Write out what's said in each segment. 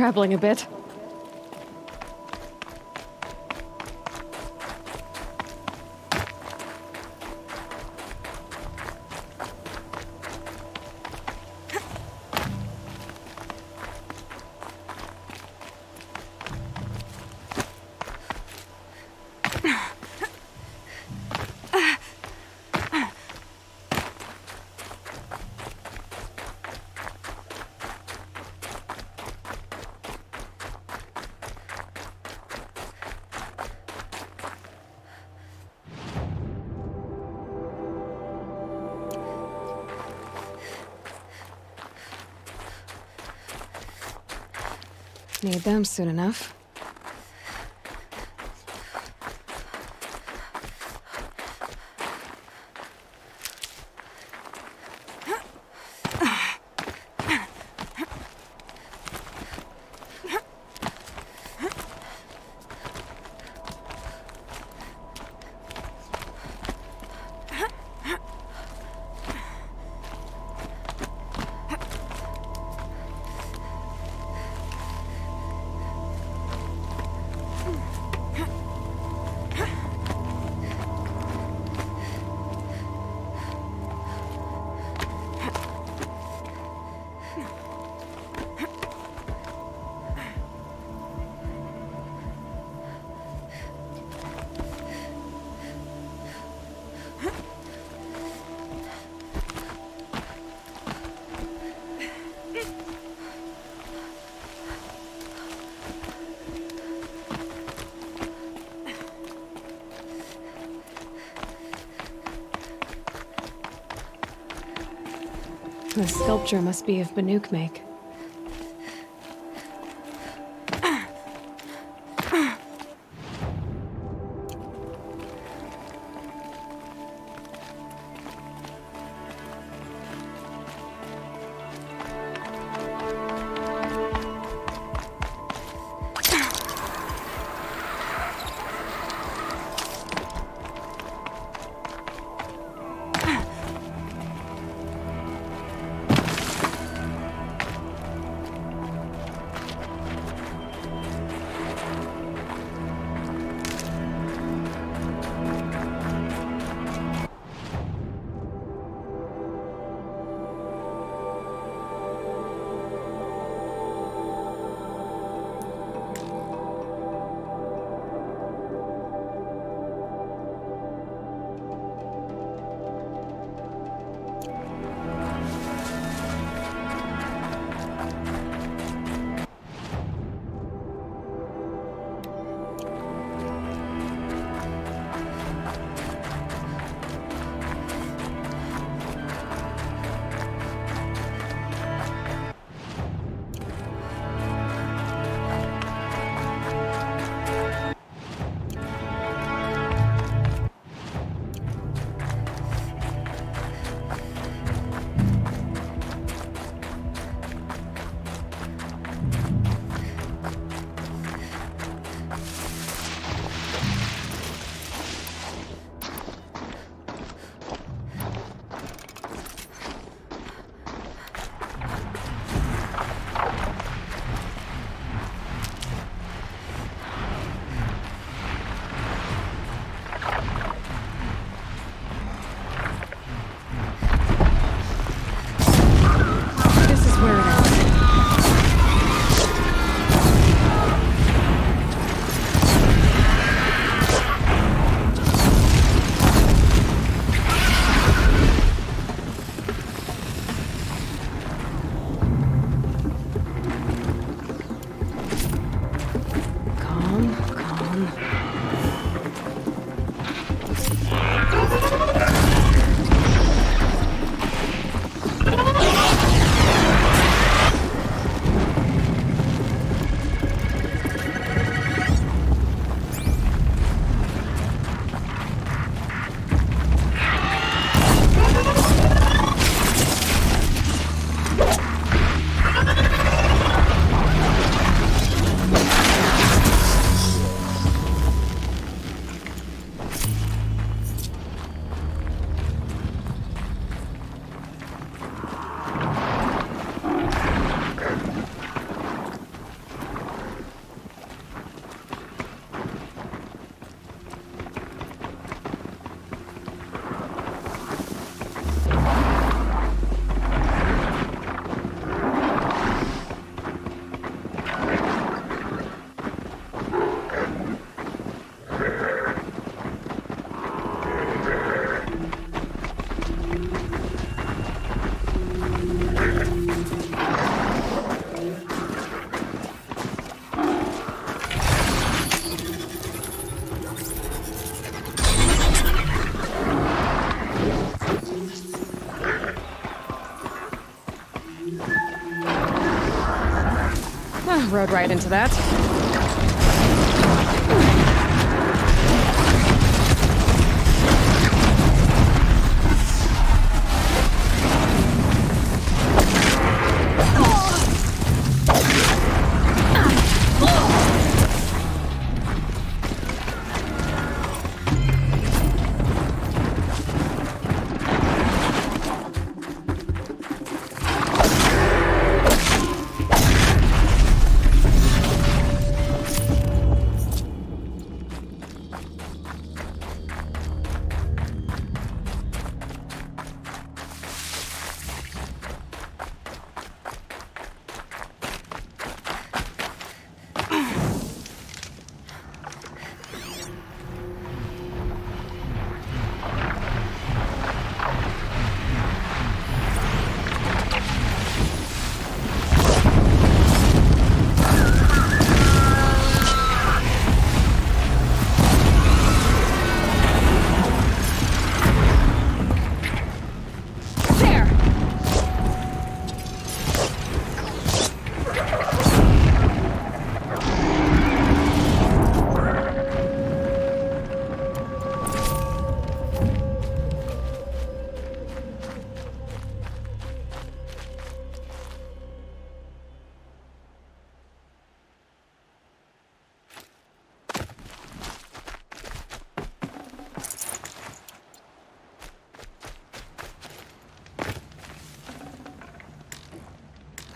grappling a bit. Need them soon enough. The sculpture must be of 𝘼𝙗𝙘𝙤𝙪𝙩 make. Rode right into that.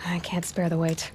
I can't spare the weight.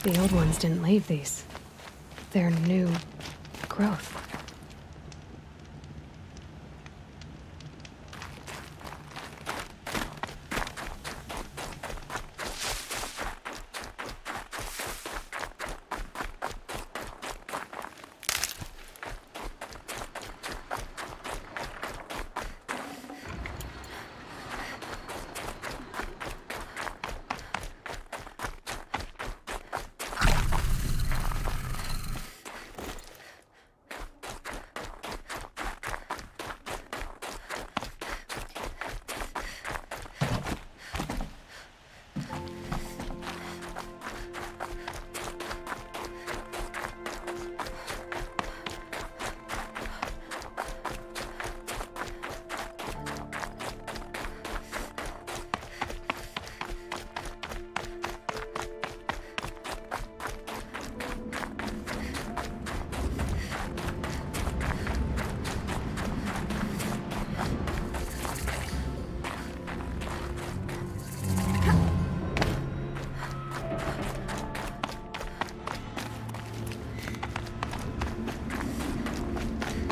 The old ones didn't leave these. They're new growth.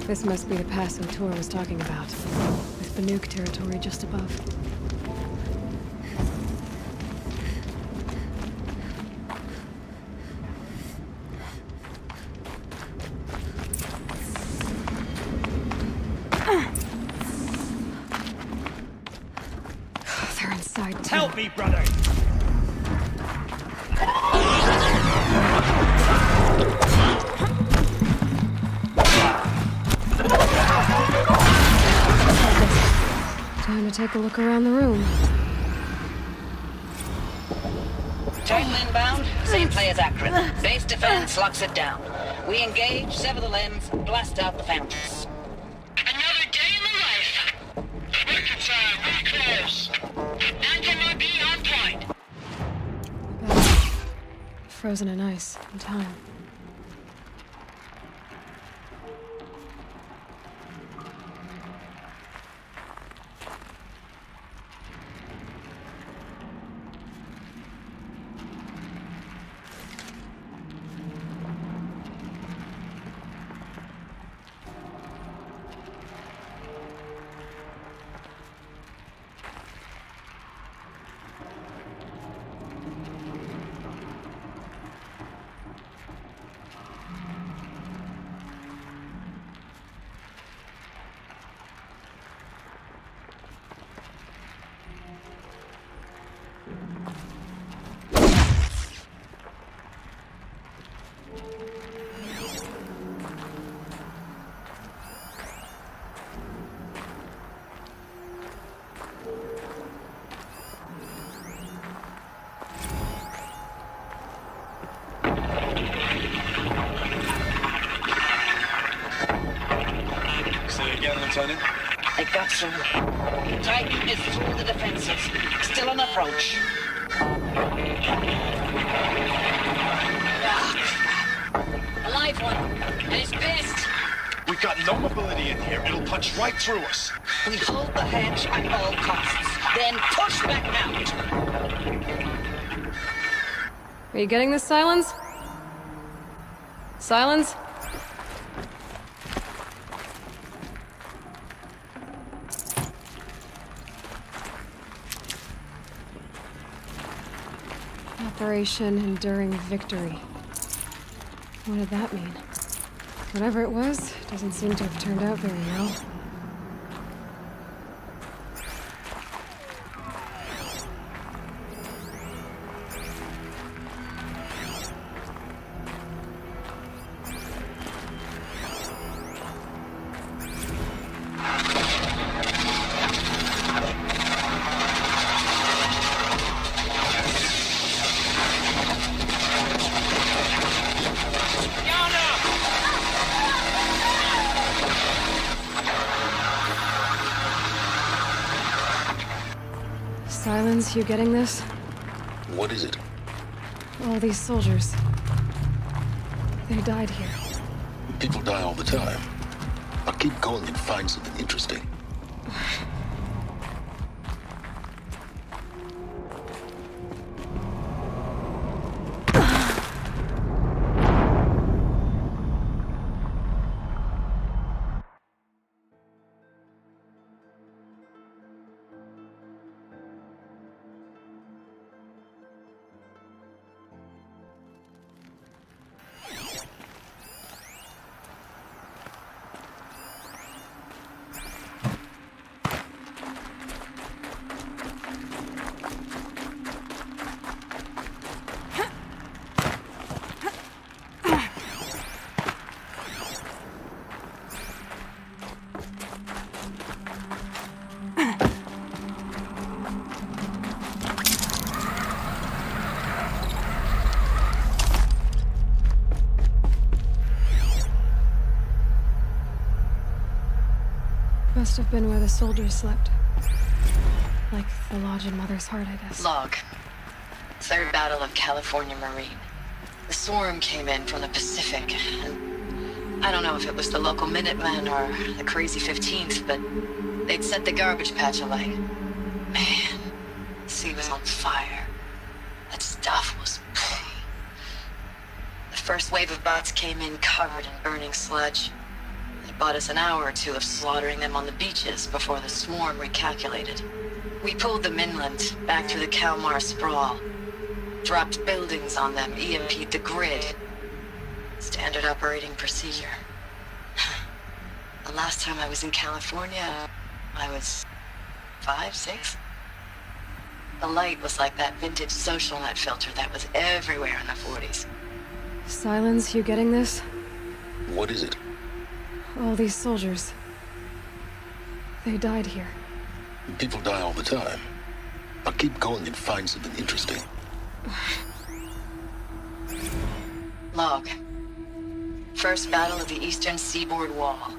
This must be the pass O'Toole was talking about, with 𝘼𝙗𝙘𝙤𝙪𝙩 territory just above. They're inside too. Help me, brother! Time to take a look around the room. Turtle inbound, same play as accurate. Base defense locks it down. We engage, sever the limbs, blast out the fountains. Another day in the life. Working time, really close. 19 be on point. Frozen in ice in time. Lieutenant? I got some. Titan is through the defenses. Still on approach. A live one. And he's pissed. We've got no mobility in here. It'll punch right through us. We hold the hedge at all costs. Then push back out. Are you getting this, Silence? Silence? Operation Enduring Victory. What did that mean? Whatever it was, doesn't seem to have turned out very well. Silence, you getting this? What is it? All these soldiers. They died here. People die all the time. I'll keep going and find something interesting. Must have been where the soldiers slept. Like the lodge in Mother's Heart, I guess. Log. Third Battle of California Marine. The swarm came in from the Pacific, and I don't know if it was the local Minutemen or the crazy 15th, but they'd set the garbage patch alight. Man, the sea was on fire. That stuff was... The first wave of bots came in covered in burning sludge. They bought us an hour or two of slaughtering them on the beaches before the swarm recalculated. We pulled them inland, back through the Kalmar sprawl. Dropped buildings on them, EMP'd the grid. Standard operating procedure. The last time I was in California, I was 5, 6? The light was like that vintage social net filter that was everywhere in the 40s. Silence, you getting this? What is it? All these soldiers. They died here. People die all the time. I'll keep going and find something interesting. Log. First battle of the eastern seaboard wall.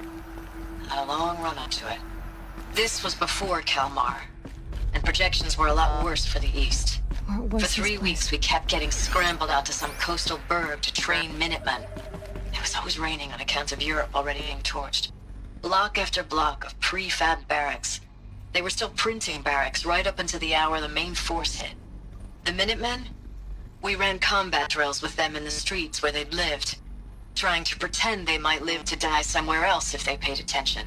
Had a long run up to it. This was before Kalmar, and projections were a lot worse for the east. What was For 3 this weeks, we kept getting scrambled out to some coastal burg to train Minutemen. It was always raining on account of Europe already being torched. Block after block of prefab barracks. They were still printing barracks right up until the hour the main force hit. The Minutemen? We ran combat drills with them in the streets where they'd lived, trying to pretend they might live to die somewhere else if they paid attention.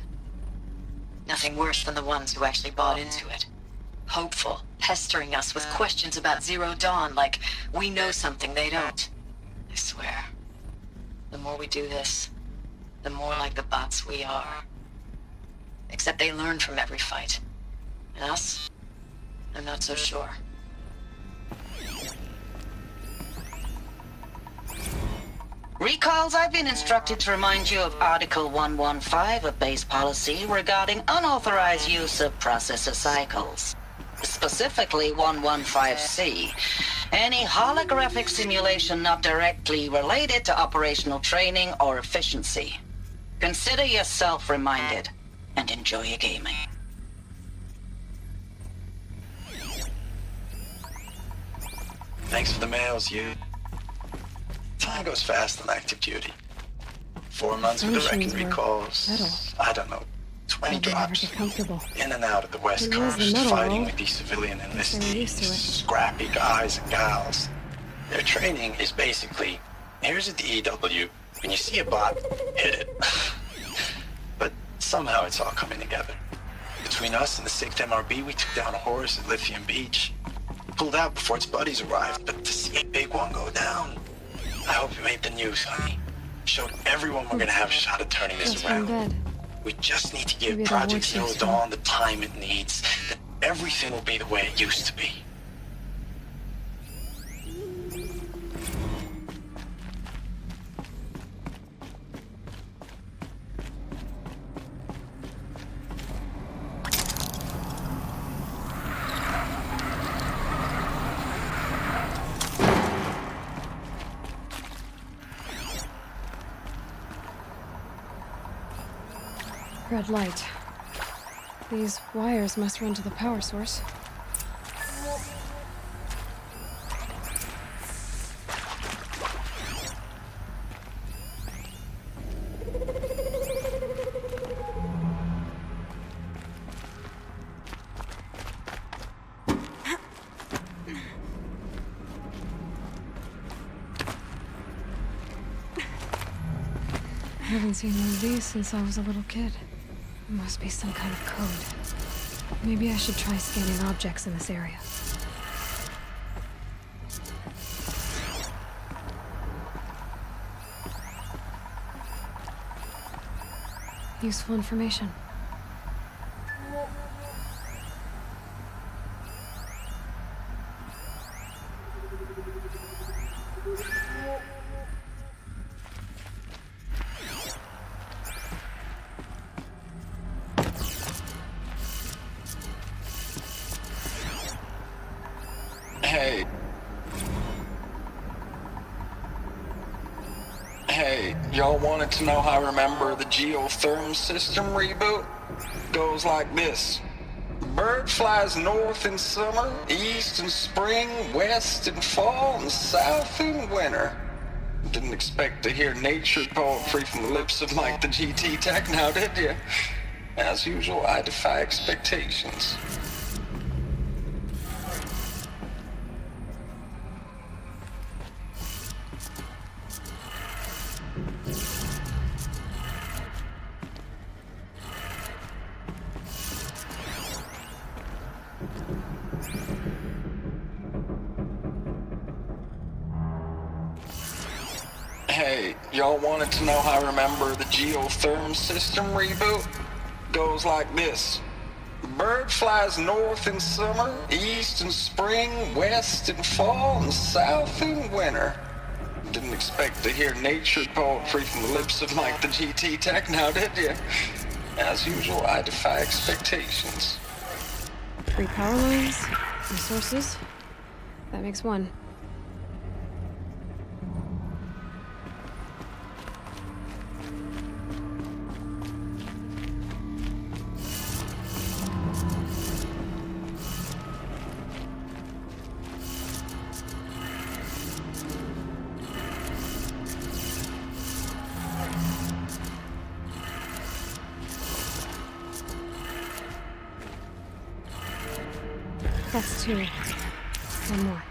Nothing worse than the ones who actually bought into it. Hopeful, pestering us with questions about Zero Dawn like we know something they don't. I swear, the more we do this, the more like the bots we are. Except they learn from every fight. And us? I'm not so sure. Recalls, I've been instructed to remind you of Article 115 of base policy regarding unauthorized use of processor cycles. Specifically 115C. Any holographic simulation not directly related to operational training or efficiency. Consider yourself reminded, and enjoy your gaming. Thanks for the mails, you. Time goes fast on active duty. 4 months with the wrecking recalls. I don't know, 20 How'd they ever drops. get comfortable? In and out of the West It was the Coast, metal fighting roll. with these civilian They were used to enlistees, it. scrappy guys and gals. Their training is basically, here's a DEW, when you see a bot, hit it. But somehow it's all coming together. Between us and the 6th MRB, we took down a horse at Lithium Beach. Pulled out before its buddies arrived, but to see a big one go down, I hope you made the news, honey. Showed everyone we're gonna have a shot at turning this Just from around. bed. We just need to give Maybe the Project war Zero chief's Dawn the time it needs. That everything will be the way it used to be. Red light. These wires must run to the power source. I haven't seen one of these since I was a little kid. There must be some kind of code. Maybe I should try scanning objects in this area. Useful information. Hey, y'all wanted to know how I remember the geothermal system reboot? Goes like this. The bird flies north in summer, east in spring, west in fall, and south in winter. Didn't expect to hear nature poetry from the lips of Mike the GT Tech now, did you? As usual, I defy expectations. Hey, y'all wanted to know how I remember the 𝘼𝙗𝙘𝙪𝙩 system reboot? Goes like this. The bird flies north in summer, east in spring, west in fall, and south in winter. Didn't expect to hear nature poetry from the lips of Mike the GT Tech now, did you? As usual, I defy expectations. 3 power lines, resources. That makes 1. That's 2. 1 more.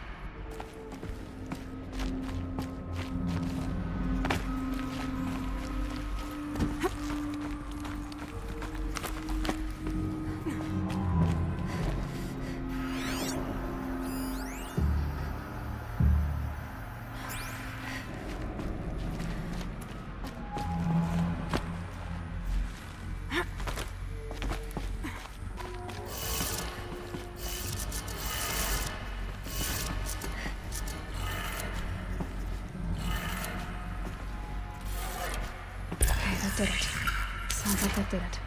That did it. Sounds like that did it.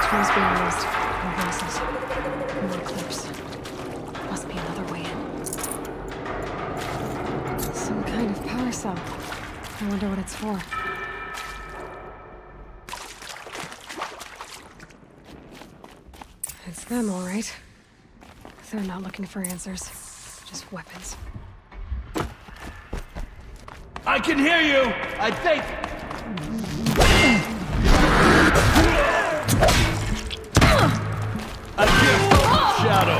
Trees being used. More houses. More cliffs. Must be another way in. Some kind of power cell. I wonder what it's for. It's them, all right. They're not looking for answers. Just weapons. I can hear you! I think! I can't feel shadow!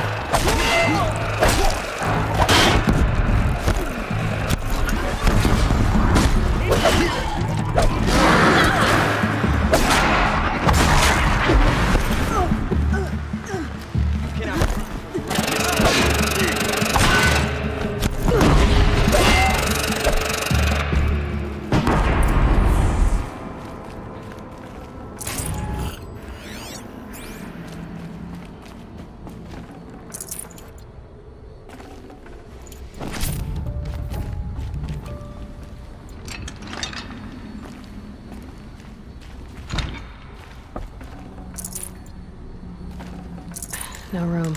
No room.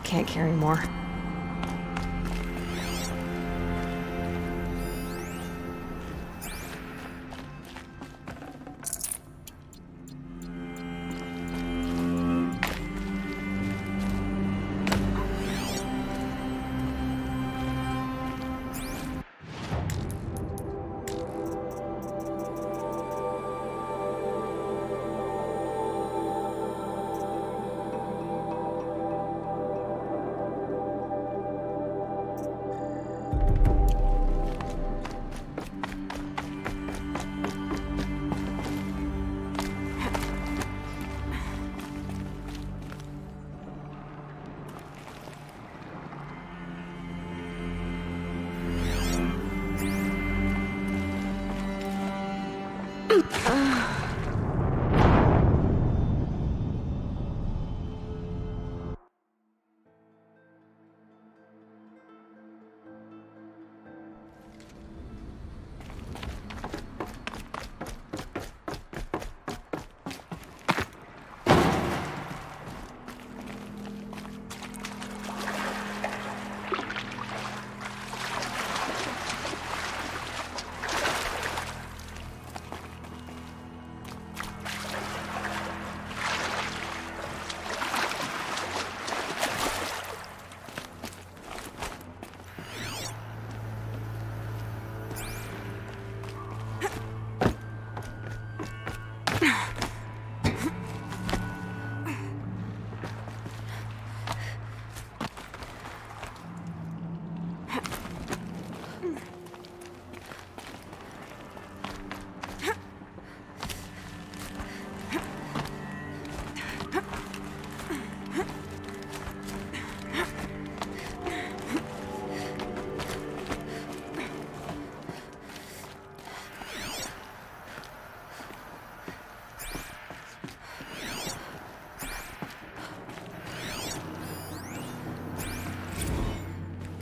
Can't carry more.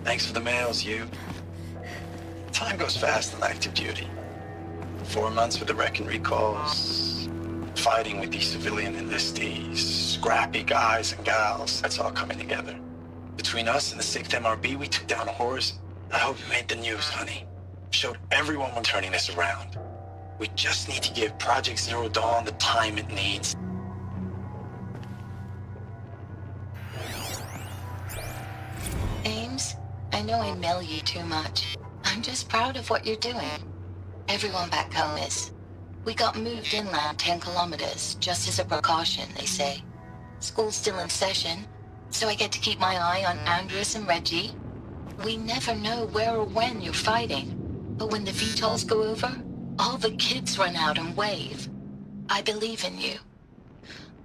Thanks for the mails, you. Time goes fast in active duty. 4 months with the wreck and recalls, fighting with these civilian enlistees, scrappy guys and gals. That's all coming together. Between us and the 6th MRB, we took down a horse. I hope it made the news, honey. Showed everyone we're turning this around. We just need to give Project Zero Dawn the time it needs. Ames, I know I mail you too much. I'm just proud of what you're doing. Everyone back home is. We got moved inland 10 kilometers, just as a precaution, they say. School's still in session, so I get to keep my eye on Andres and Reggie. We never know where or when you're fighting, but when the VTOLs go over, all the kids run out and wave. I believe in you.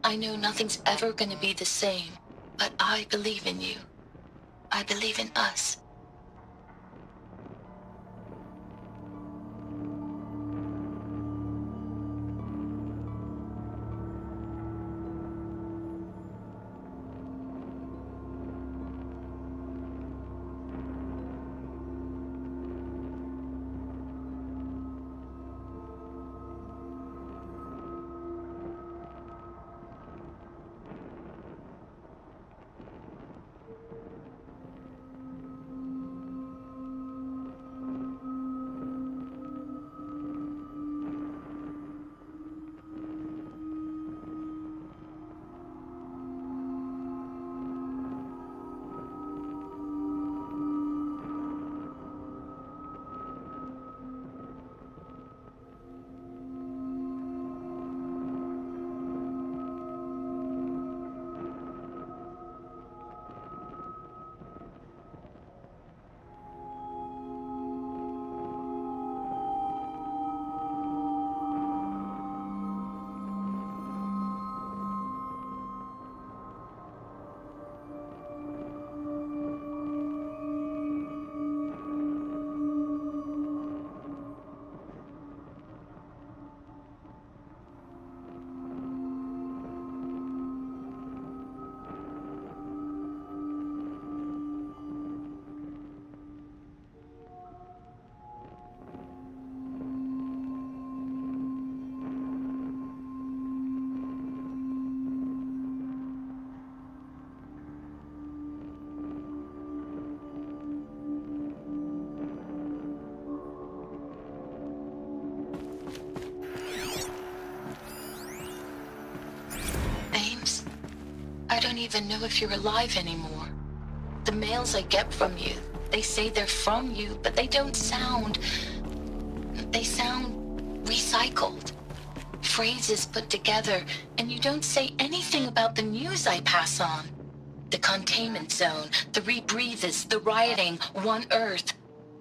I know nothing's ever gonna be the same, but I believe in you. I believe in us. I don't even know if you're alive anymore. The mails I get from you, they say they're from you, but they don't sound... They sound recycled. Phrases put together, and you don't say anything about the news I pass on. The containment zone, the rebreathers, the rioting, One Earth.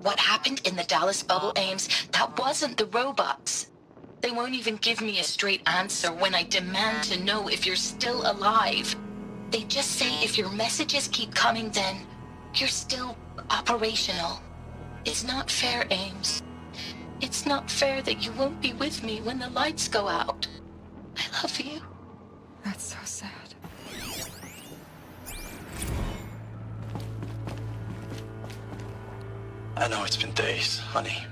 What happened in the Dallas bubble, Ames, that wasn't the robots. They won't even give me a straight answer when I demand to know if you're still alive. They just say if your messages keep coming, then you're still operational. It's not fair, Ames. It's not fair that you won't be with me when the lights go out. I love you. That's so sad. I know it's been days, honey.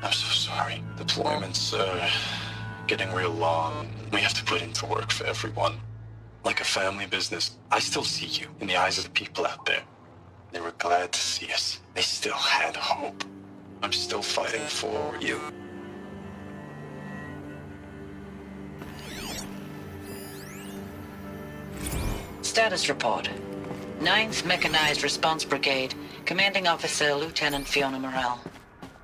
I'm so sorry. Deployments are getting real long. We have to put into work for everyone. Like a family business. I still see you in the eyes of the people out there. They were glad to see us. They still had hope. I'm still fighting for you. Status report. 9th Mechanized Response Brigade, Commanding Officer Lieutenant Fiona Morrell.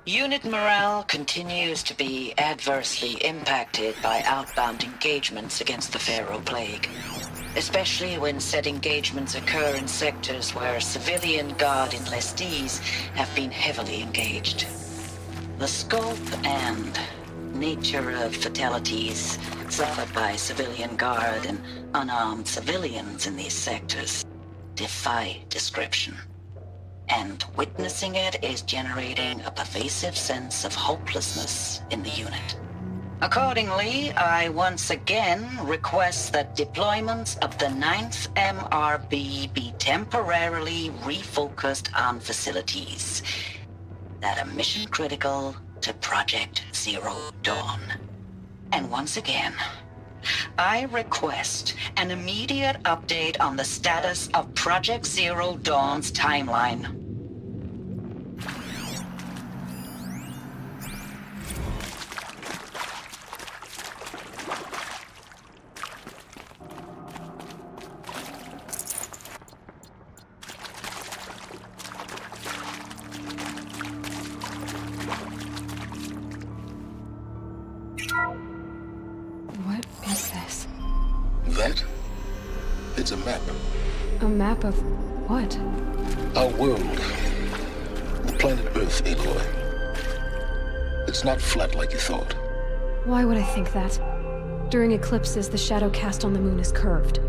Unit morale continues to be adversely impacted by outbound engagements against the Pharaoh Plague, especially when said engagements occur in sectors where civilian guard enlistees have been heavily engaged. The scope and nature of fatalities suffered by civilian guard and unarmed civilians in these sectors defy description. And witnessing it is generating a pervasive sense of hopelessness in the unit. Accordingly, I once again request that deployments of the 9th MRB be temporarily refocused on facilities that are mission critical to Project Zero Dawn. And once again, I request an immediate update on the status of Project Zero Dawn's timeline. What is this? That? It's a map. A map of what? Our world. The planet Earth, Aloy. It's not flat like you thought. Why would I think that? During eclipses, the shadow cast on the moon is curved.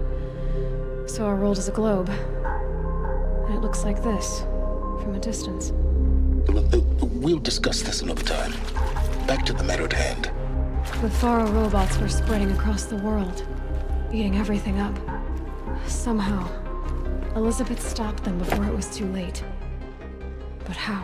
So our world is a globe. And it looks like this, from a distance. We'll discuss this another time. Back to the matter at hand. The Faro robots were spreading across the world, eating everything up. Somehow, Elizabeth stopped them before it was too late. But how?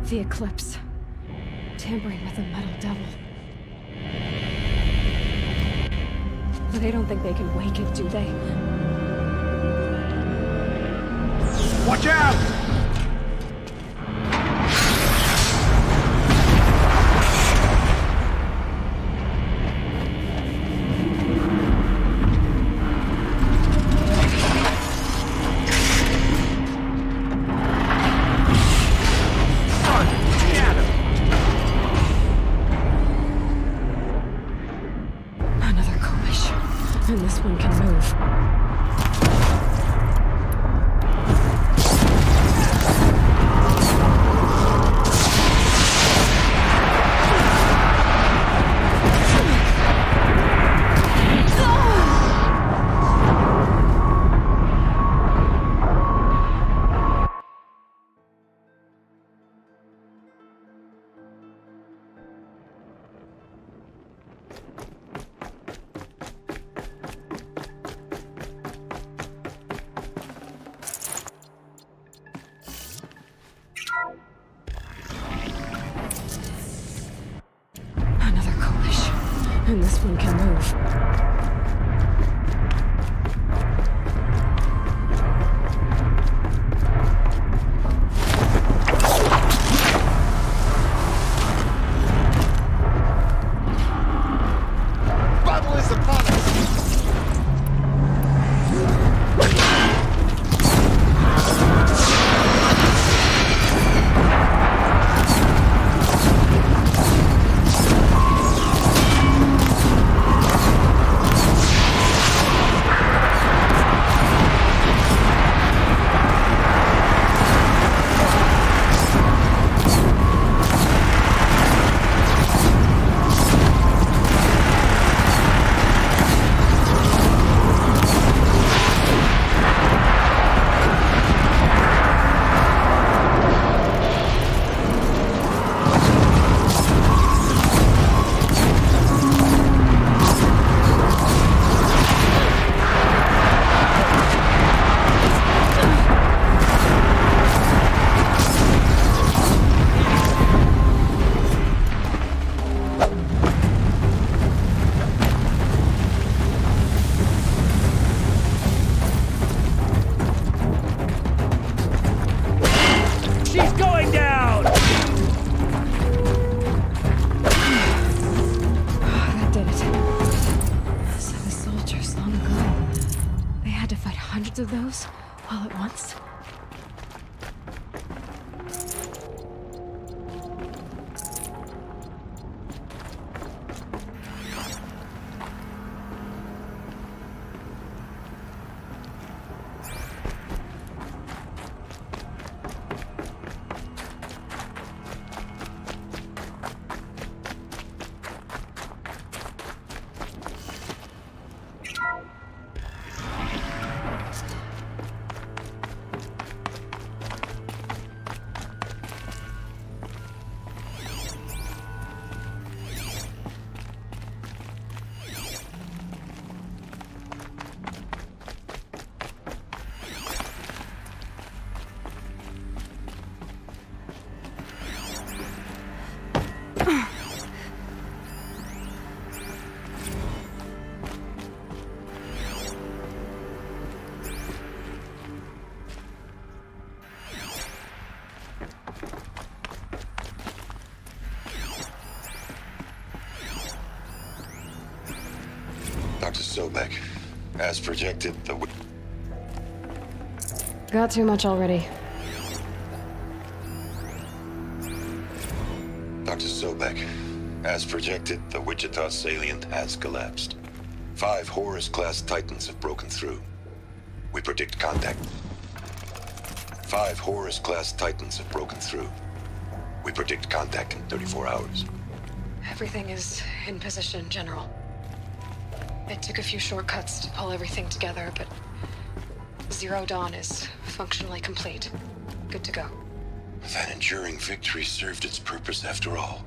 The eclipse. Tampering with the metal devil. But they don't think they can wake it, do they? Watch out! Another collision. And this one can move. Another collision. And this one can move. Battle is upon us! both of those all at once? Dr. Sobek, as projected, Got too much already. Dr. Sobek, as projected, the Wichita salient has collapsed. 5 Horus-class Titans have broken through. We predict contact. 5 Horus-class Titans have broken through. We predict contact in 34 hours. Everything is in position, General. It took a few shortcuts to pull everything together, but Zero Dawn is functionally complete. Good to go. That enduring victory served its purpose after all.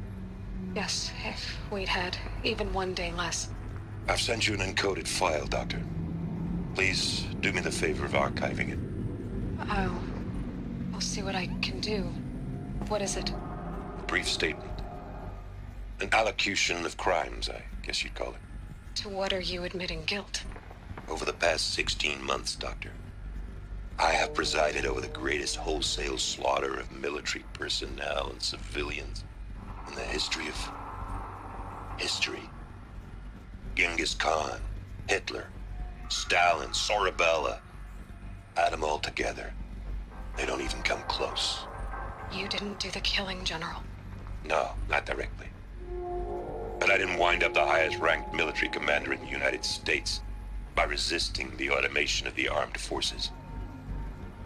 Yes, if we'd had even one day less. I've sent you an encoded file, Doctor. Please do me the favor of archiving it. I'll see what I can do. What is it? A brief statement. An allocution of crimes, I guess you'd call it. To what are you admitting guilt? Over the past 16 months, Doctor, I have presided over the greatest wholesale slaughter of military personnel and civilians in the history of history. Genghis Khan, Hitler, Stalin, Sorabella, add them all together. They don't even come close. You didn't do the killing, General. No, not directly. But I didn't wind up the highest-ranked military commander in the United States by resisting the automation of the armed forces.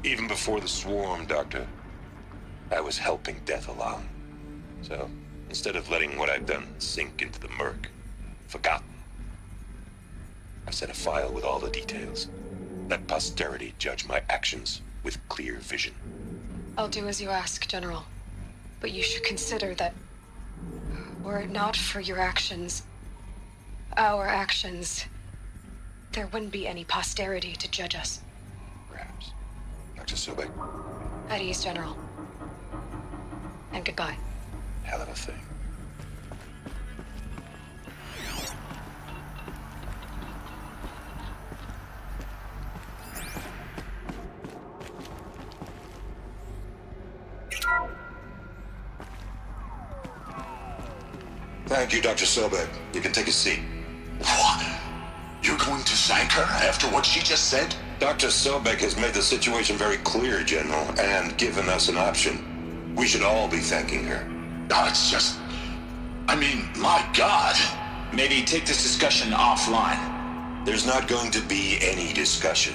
Even before the swarm, Doctor, I was helping death along. So, instead of letting what I've done sink into the murk, forgotten, I set a file with all the details. Let posterity judge my actions with clear vision. I'll do as you ask, General. But you should consider that were it not for your actions, our actions, there wouldn't be any posterity to judge us. Perhaps. Dr. Sobek. At ease, General. And goodbye. Hell of a thing. Thank you, Dr. Sobek. You can take a seat. What? You're going to thank her after what she just said? Dr. Sobek has made the situation very clear, General, and given us an option. We should all be thanking her. No, it's just... I mean, my God. Maybe take this discussion offline. There's not going to be any discussion.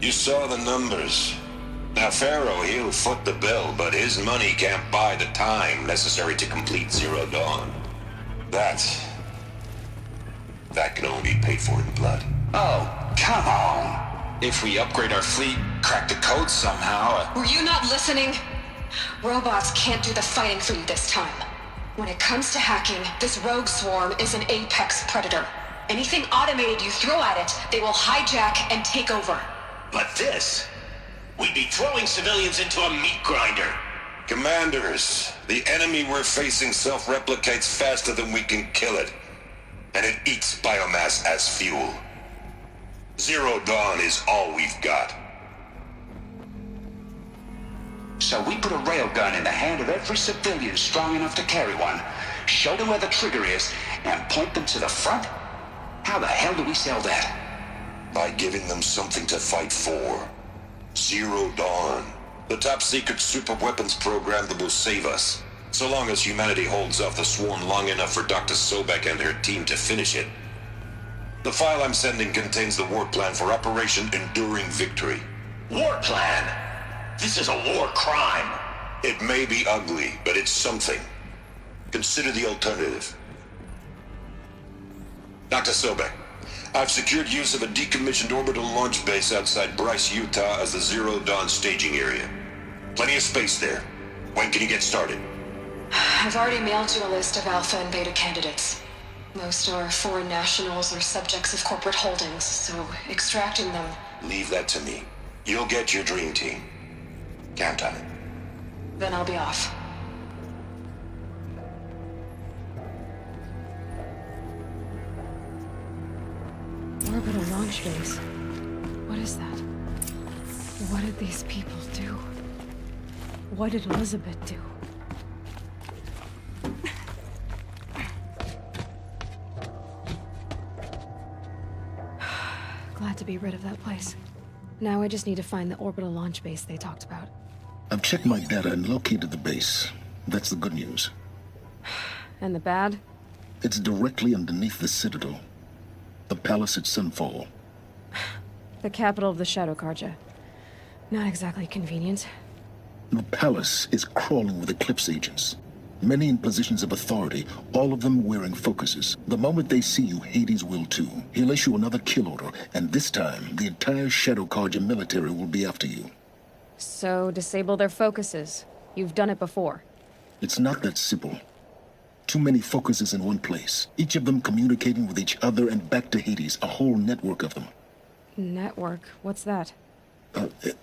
You saw the numbers. Now, Pharaoh, he'll foot the bill, but his money can't buy the time necessary to complete Zero Dawn. That can only be paid for in blood. Oh, come on. If we upgrade our fleet, crack the code somehow... Were you not listening? Robots can't do the fighting for you this time. When it comes to hacking, this rogue swarm is an apex predator. Anything automated you throw at it, they will hijack and take over. But this... we'd be throwing civilians into a meat grinder. Commanders, the enemy we're facing self-replicates faster than we can kill it. And it eats biomass as fuel. Zero Dawn is all we've got. So we put a railgun in the hand of every civilian strong enough to carry one, show them where the trigger is, and point them to the front? How the hell do we sell that? By giving them something to fight for. Zero Dawn. The top-secret superweapons program that will save us. So long as humanity holds off the swarm long enough for Dr. Sobek and her team to finish it. The file I'm sending contains the war plan for Operation Enduring Victory. War plan? This is a war crime. It may be ugly, but it's something. Consider the alternative. Dr. Sobek, I've secured use of a decommissioned orbital launch base outside Bryce, Utah as the Zero Dawn staging area. Plenty of space there. When can you get started? I've already mailed you a list of Alpha and Beta candidates. Most are foreign nationals or subjects of corporate holdings, so extracting them... Leave that to me. You'll get your dream team. Count on it. Then I'll be off. Orbital launch base. What is that? What did these people do? What did Elizabeth do? Glad to be rid of that place. Now I just need to find the orbital launch base they talked about. I've checked my data and located the base. That's the good news. And the bad? It's directly underneath the Citadel. The palace at Sunfall. The capital of the 𝘼𝙗𝙘𝙤𝙪𝙣. Not exactly convenient. The palace is crawling with Eclipse agents. Many in positions of authority, all of them wearing focuses. The moment they see you, Hades will too. He'll issue another kill order, and this time, the entire 𝘼𝙗𝙗𝙪𝙣 military will be after you. So, disable their focuses. You've done it before. It's not that simple. Too many focuses in one place, each of them communicating with each other and back to Hades, a whole network of them. Network? What's that?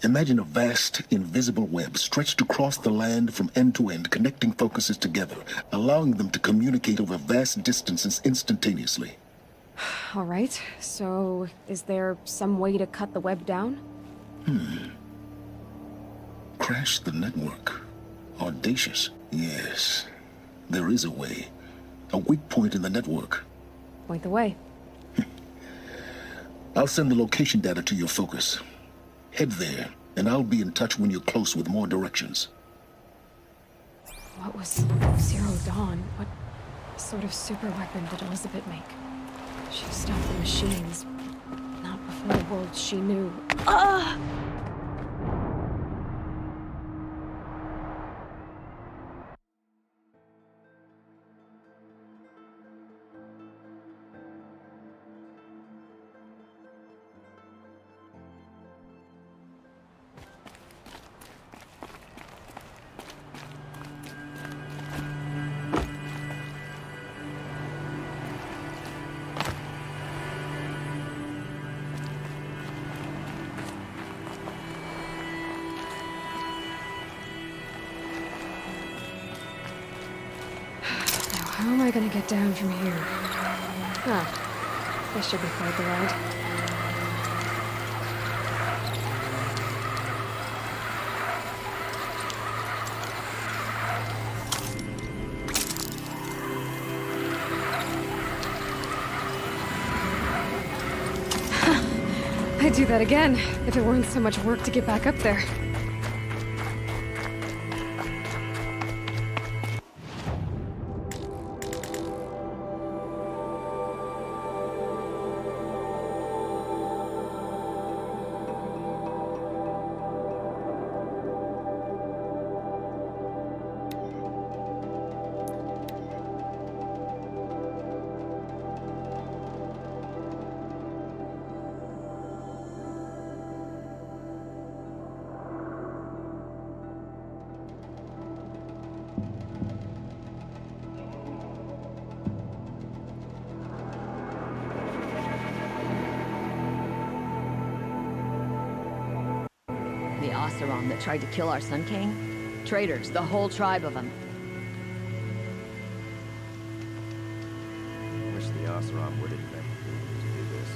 Imagine a vast, invisible web stretched across the land from end to end, connecting focuses together, allowing them to communicate over vast distances instantaneously. All right, so is there some way to cut the web down? Crash the network. Audacious. Yes, there is a way. A weak point in the network. Point the way. I'll send the location data to your focus. Head there, and I'll be in touch when you're close with more directions. What was Zero Dawn? What sort of super weapon did Elizabeth make? She stopped the machines. Not before the world she knew. Ah! How am I gonna get down from here? Ah, this should be quite the ride. I'd do that again, if it weren't so much work to get back up there. The 𝘼𝙗𝙗 that tried to kill our Sun King? Traitors, the whole tribe of them. Wish the 𝘼𝙗𝙗 would admit to do this.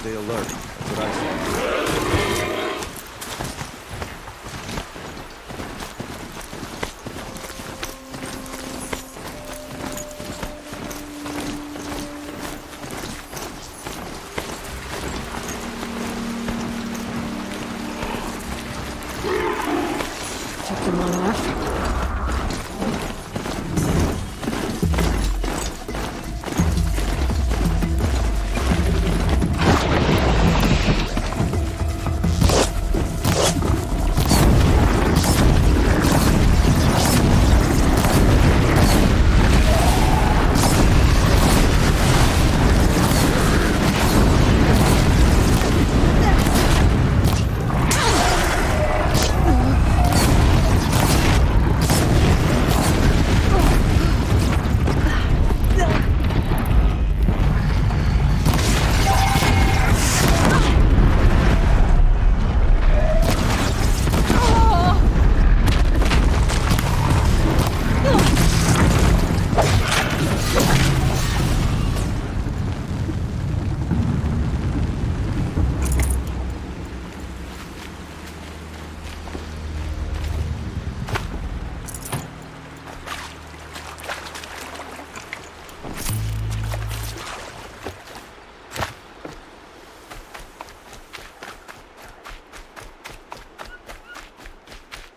Stay alert. That's what I say. Took them on off.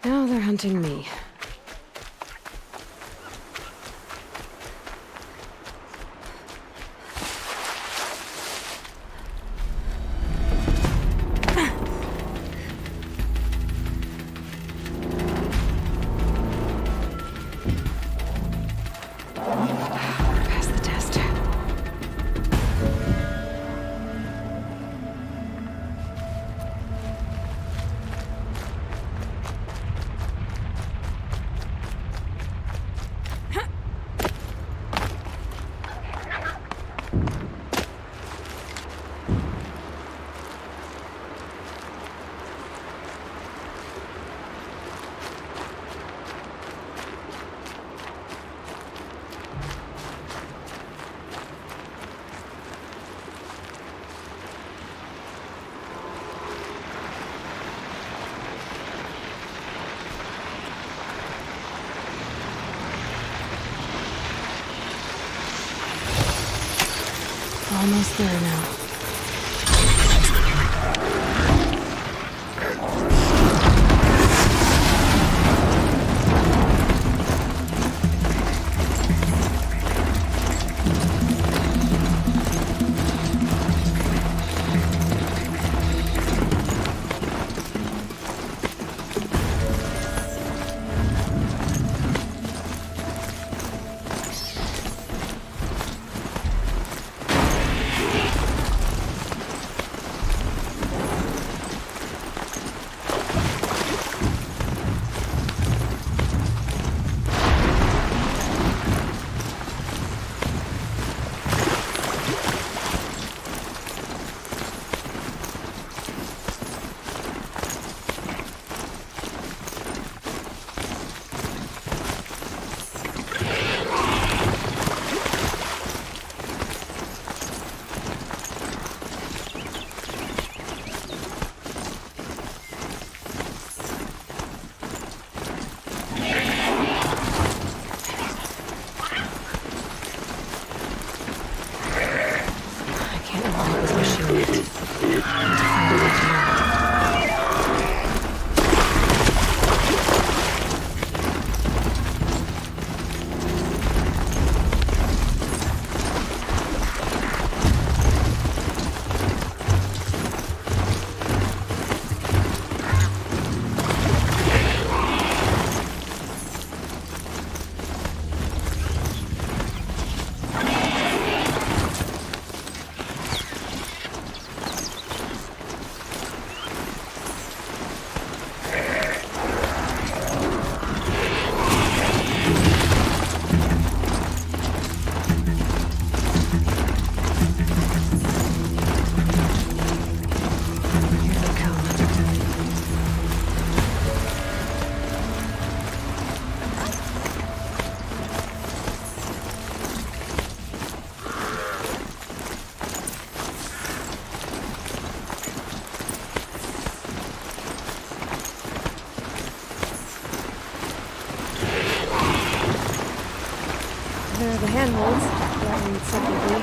Now they're hunting me. Pass the test. Almost there now. handholds. Whatever you'd said would be.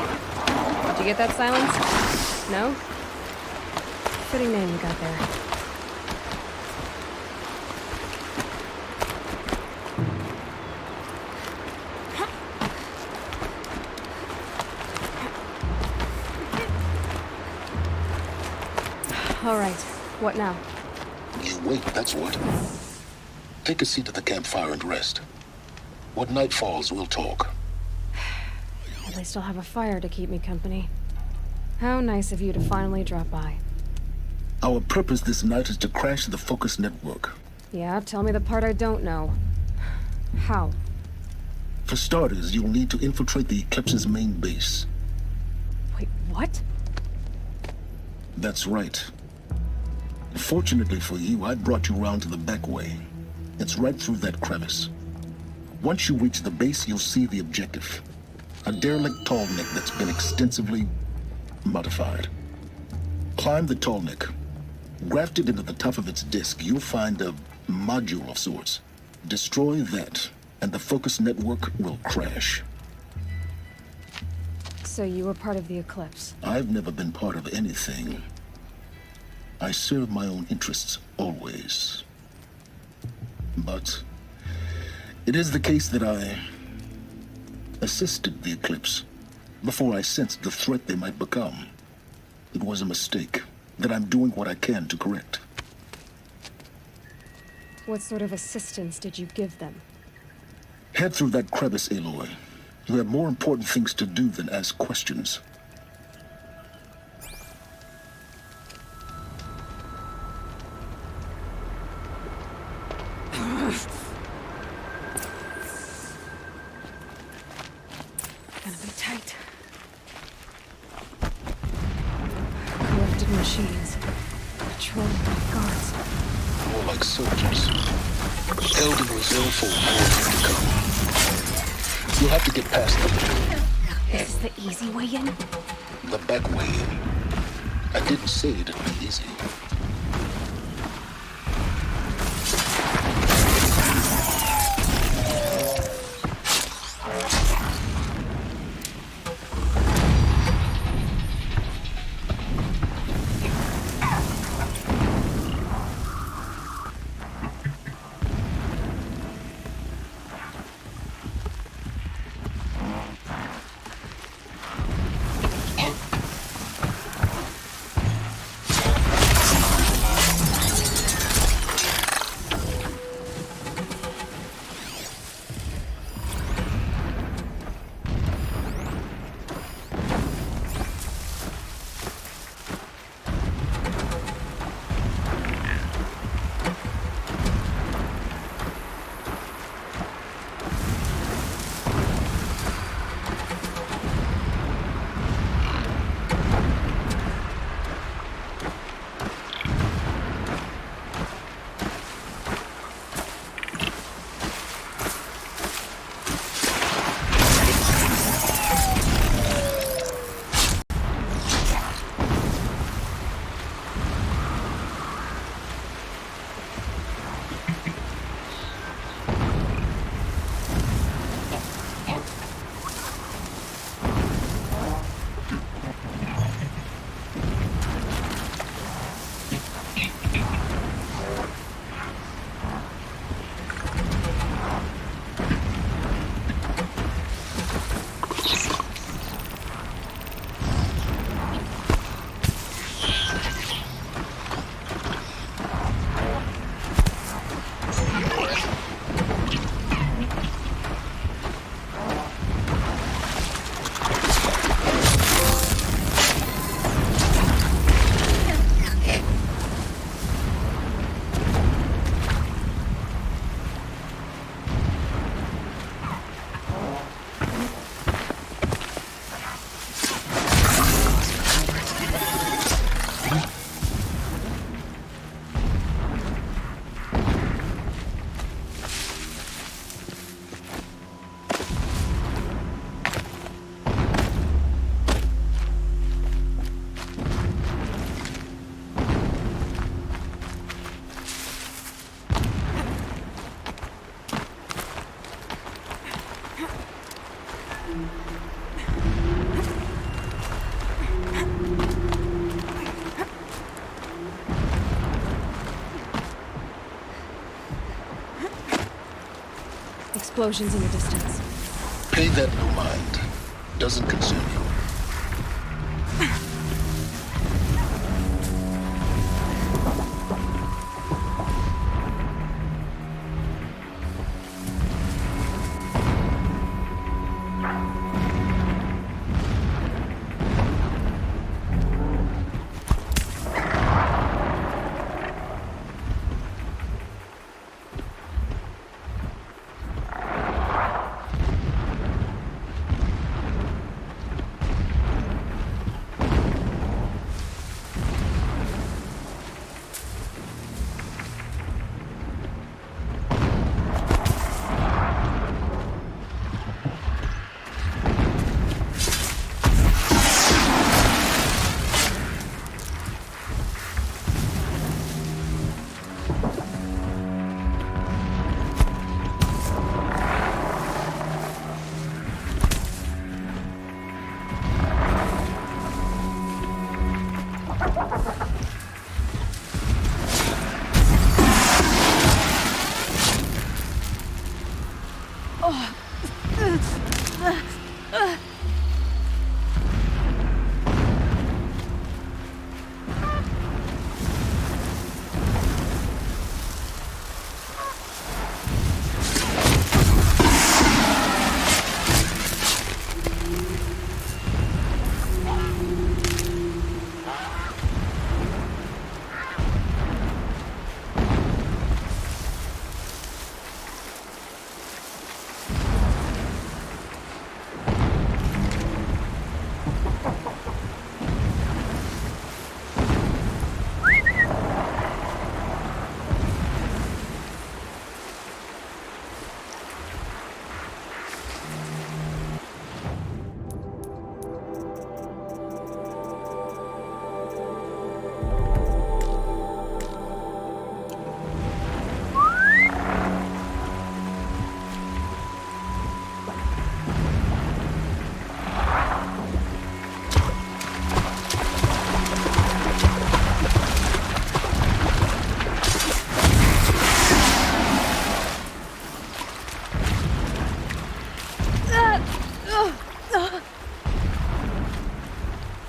Did you get that silence? No? Fitting name you got there. All right. What now? You wait, that's what. Take a seat at the campfire and rest. When night falls, we'll talk. At least I'll have a fire to keep me company. How nice of you to finally drop by. Our purpose this night is to crash the Focus network. Yeah, tell me the part I don't know. How? For starters, you'll need to infiltrate the Eclipse's main base. Wait, what? That's right. Fortunately for you, I brought you round to the back way. It's right through that crevice. Once you reach the base, you'll see the objective. A derelict tall neck that's been extensively modified. Climb the tall neck. Grafted into the top of its disk, you'll find a module of sorts. Destroy that, and the Focus network will crash. So you were part of the Eclipse? I've never been part of anything. I serve my own interests, always. But it is the case that I assisted the Eclipse before I sensed the threat they might become. It was a mistake that I'm doing what I can to correct. What sort of assistance did you give them? Head through that crevice, Aloy. You have more important things to do than ask questions. Gonna be tight. Collected machines. Patrolling by guards. More like soldiers. Held in reserve for more to come. You'll have to get past them. This is the easy way in? The back way in. I didn't say it'd be easy. explosions in the distance. Pay that no mind. Doesn't concern you.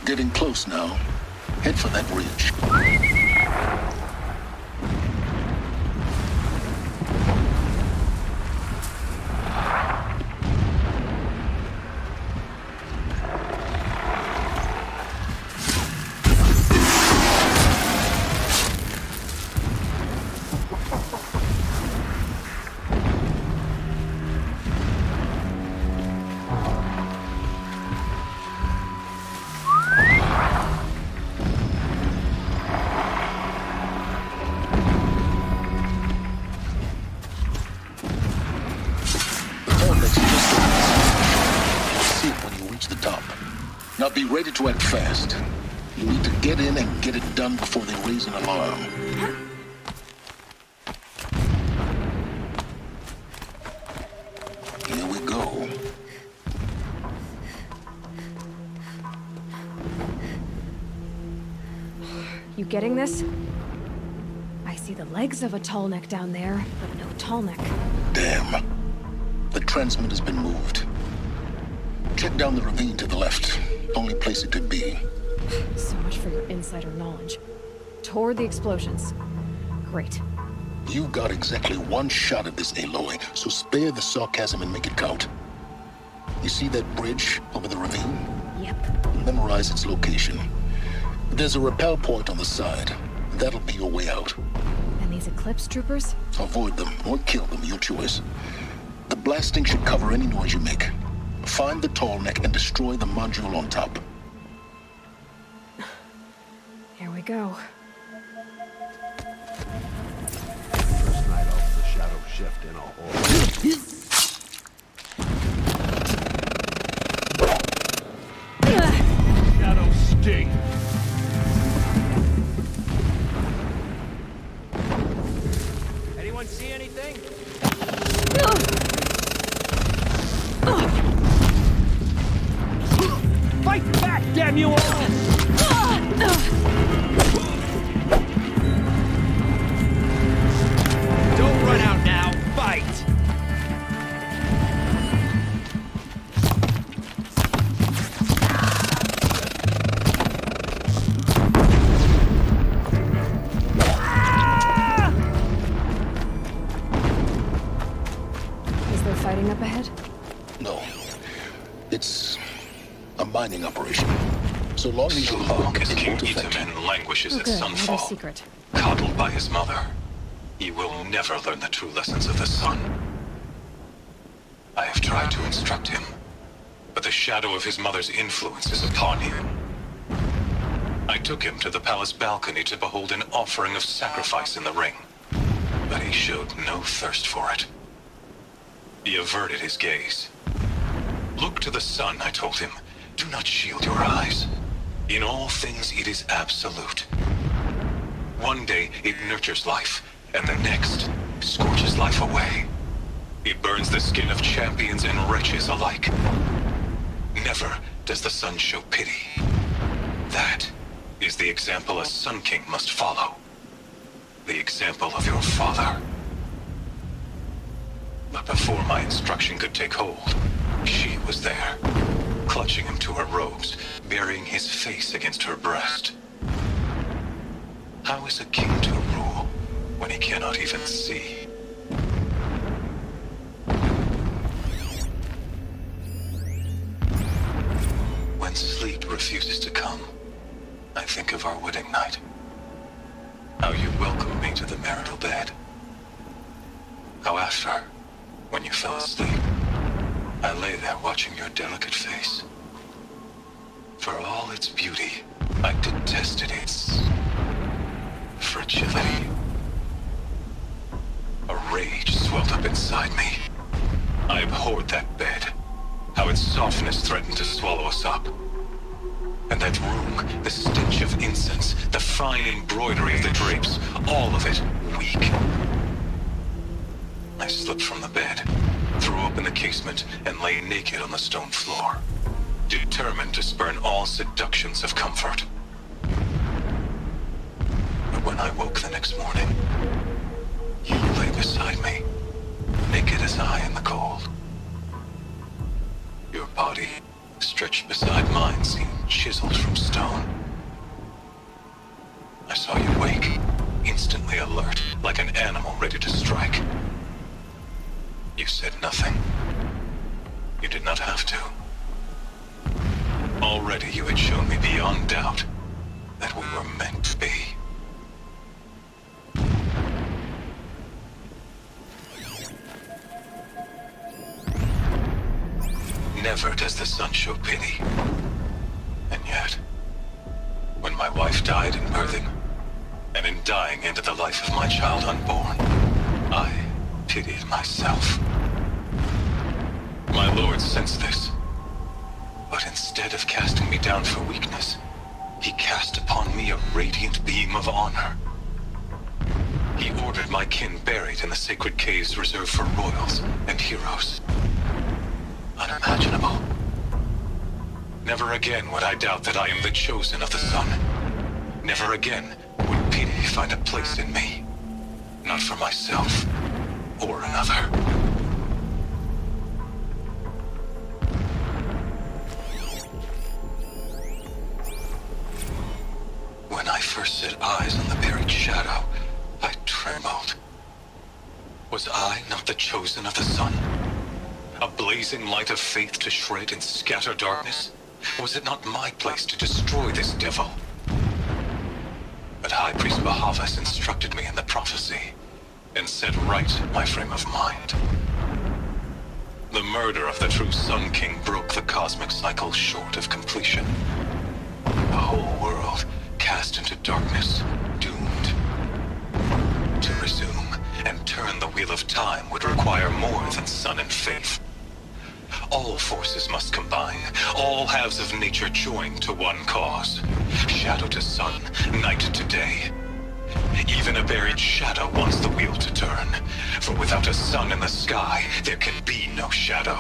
Getting close now. Head for that bridge. Now be ready to act fast. You need to get in and get it done before they raise an alarm. Here we go. You getting this? I see the legs of a tall neck down there, but no tall neck. Damn. The transmitter's been moved. Check down the ravine to the left. Only place it could be. So much for your insider knowledge. Toward the explosions. Great. You got exactly one shot at this, Aloy, so spare the sarcasm and make it count. You see that bridge over the ravine? Yep. Memorize its location. There's a rappel point on the side. That'll be your way out. And these Eclipse troopers? Avoid them or kill them, your choice. The blasting should cover any noise you make. Find the tall neck and destroy the module on top. Here we go. First night off the shadow shift in a hole. Shadow sting. Anyone see anything? Fight back, damn you all! Don't run out now, fight! mining operation. So long as So you long as it King won't affect you. 𝘼𝙗𝙘𝙪𝙩 languishes at Good, another sunfall, secret. coddled by his mother, he will never learn the true lessons of the sun. I have tried to instruct him, but the shadow of his mother's influence is upon him. I took him to the palace balcony to behold an offering of sacrifice in the ring, but he showed no thirst for it. He averted his gaze. Look to the sun, I told him. Do not shield your eyes. In all things it is absolute. One day it nurtures life, and the next scorches life away. It burns the skin of champions and wretches alike. Never does the sun show pity. That is the example a Sun King must follow. The example of your father. But before my instruction could take hold, she was there, clutching him to her robes, burying his face against her breast. How is a king to rule when he cannot even see? When sleep refuses to come, I think of our wedding night. How you welcomed me to the marital bed. How after, when you fell asleep, I lay there watching your delicate face. For all its beauty, I detested its fragility. A rage swelled up inside me. I abhorred that bed. How its softness threatened to swallow us up. And that room, the stench of incense, the fine embroidery of the drapes, all of it weak. I slipped from the bed, threw open the casement, and lay naked on the stone floor, determined to spurn all seductions of comfort. But when I woke the next morning, you lay beside me, naked as I in the cold. Your body, stretched beside mine, seemed chiseled from stone. I saw you wake, instantly alert, like an animal ready to strike. You said nothing. You did not have to. Already you had shown me beyond doubt that we were meant to be. Never does the sun show pity. And yet, when my wife died in birthing, and in dying ended the life of my child unborn, I pitied myself. My lord sensed this, but instead of casting me down for weakness, he cast upon me a radiant beam of honor. He ordered my kin buried in the sacred caves reserved for royals and heroes. Unimaginable. Never again would I doubt that I am the chosen of the sun. Never again would pity find a place in me. Not for myself or another. When I first set eyes on the buried shadow, I trembled. Was I not the chosen of the sun? A blazing light of faith to shred and scatter darkness? Was it not my place to destroy this devil? But High Priest Bahavas instructed me in the prophecy, and set right my frame of mind. The murder of the true Sun King broke the cosmic cycle short of completion. The whole world cast into darkness, doomed. To resume and turn the wheel of time would require more than sun and faith. All forces must combine, all halves of nature join to one cause. Shadow to sun, night to day. Even a buried shadow wants the wheel to turn, for without a sun in the sky, there can be no shadow.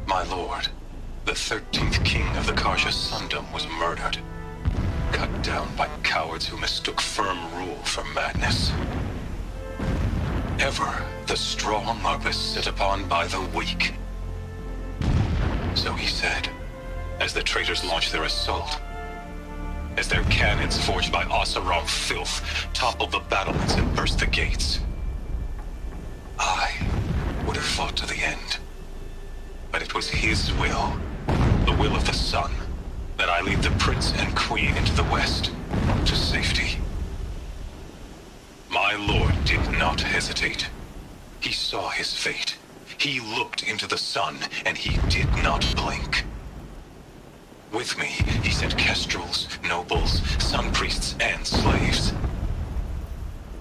My lord, the 13th king of the Karja Sundom was murdered. Cut down by cowards who mistook firm rule for madness. Ever the strong are beset upon by the weak. So he said, as the traitors launched their assault. As their cannons forged by 𝘼𝙗𝙘𝙪𝙩 filth toppled the battlements and burst the gates. fought to the end. But it was his will, the will of the sun, that I lead the prince and queen into the west, to safety. My lord did not hesitate. He saw his fate. He looked into the sun, and he did not blink. With me, he sent kestrels, nobles, sun priests, and slaves.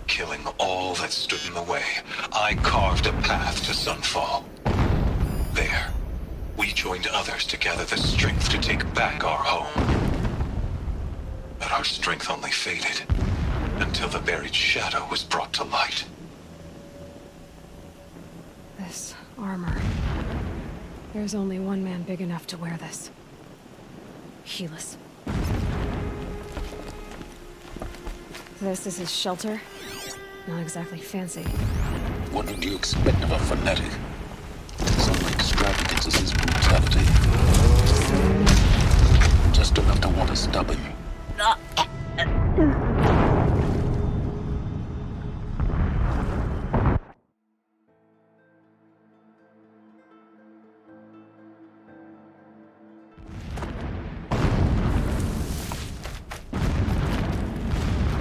Killing all that stood in the way, I carved a path to sunfall. There, we joined others to gather the strength to take back our home. But our strength only faded, until the buried shadow was brought to light. This armor. There's only one man big enough to wear this. 𝘼𝙗𝙗𝙪𝙩. This is his shelter. Not exactly fancy. What would you expect of a fanatic? Some extravagance is his brutality. Just enough to want to stop him.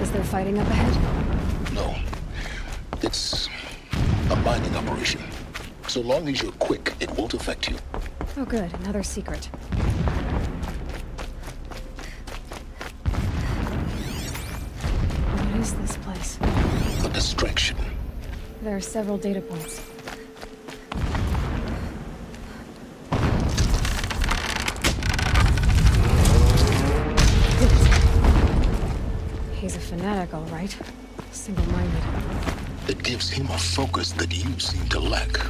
Is there fighting up ahead? No. It's a mining operation. So long as you're quick, it won't affect you. Oh good, another secret. What is this place? A distraction. There are several data points. He's a fanatic, all right. Single-minded. It gives him a focus that you seem to lack.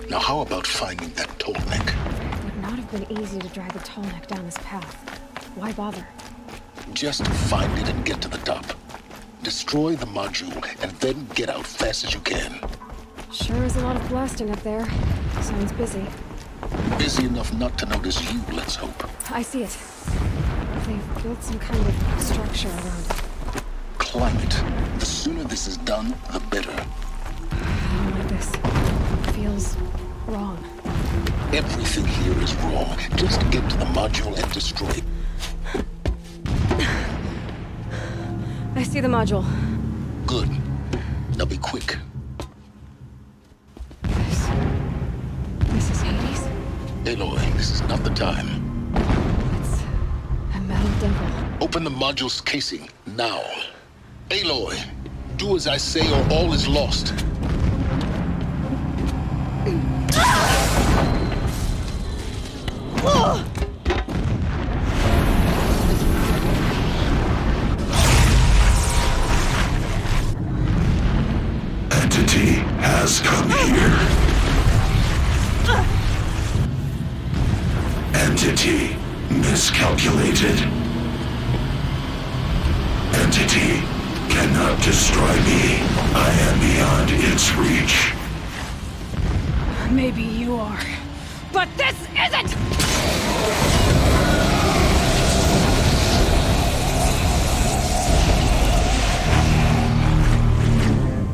Now how about finding that tall neck? It would not have been easy to drag the tall neck down this path. Why bother? Just find it and get to the top. Destroy the module and then get out fast as you can. Sure is a lot of blasting up there. Sounds busy. Busy enough not to notice you, let's hope. I see it. They've built some kind of structure around it. Climb it. The sooner this is done, the better. I don't like this. It feels wrong. Everything here is wrong. Just get to the module and destroy it. I see the module. Good. Now be quick. This is Hades? Aloy, this is not the time. It's a metal dimple. Open the module's casing, now. Aloy, do as I say or all is lost. Entity has come here. Entity miscalculated. Entity cannot destroy me. I am beyond its reach. Maybe you are. But this isn't!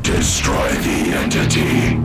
Destroy the entity.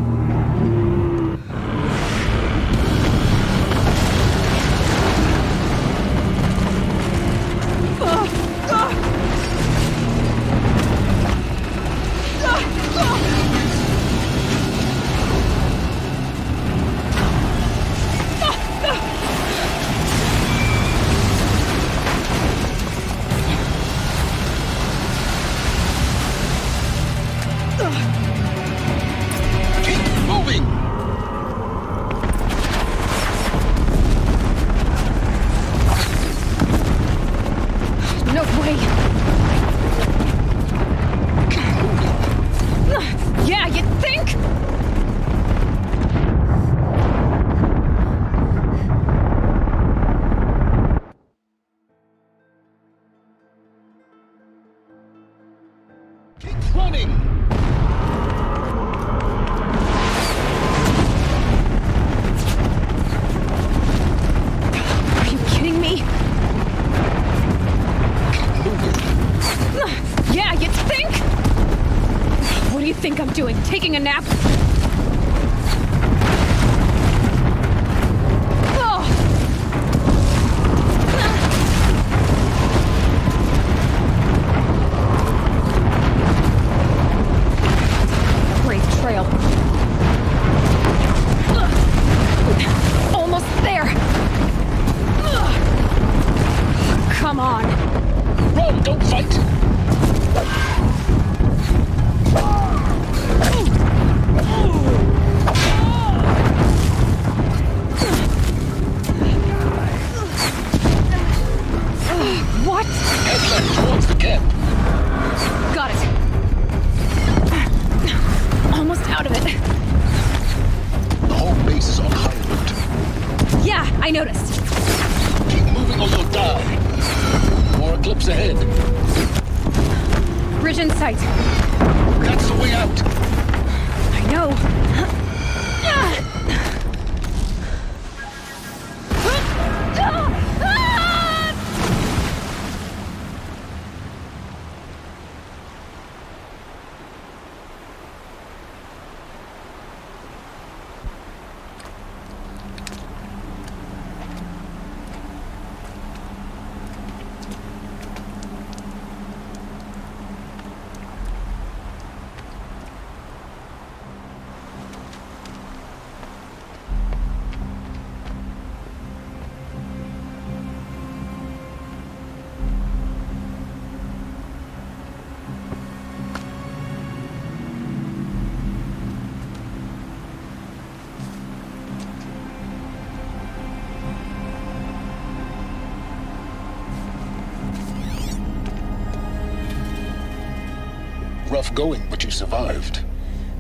tough going, but you survived.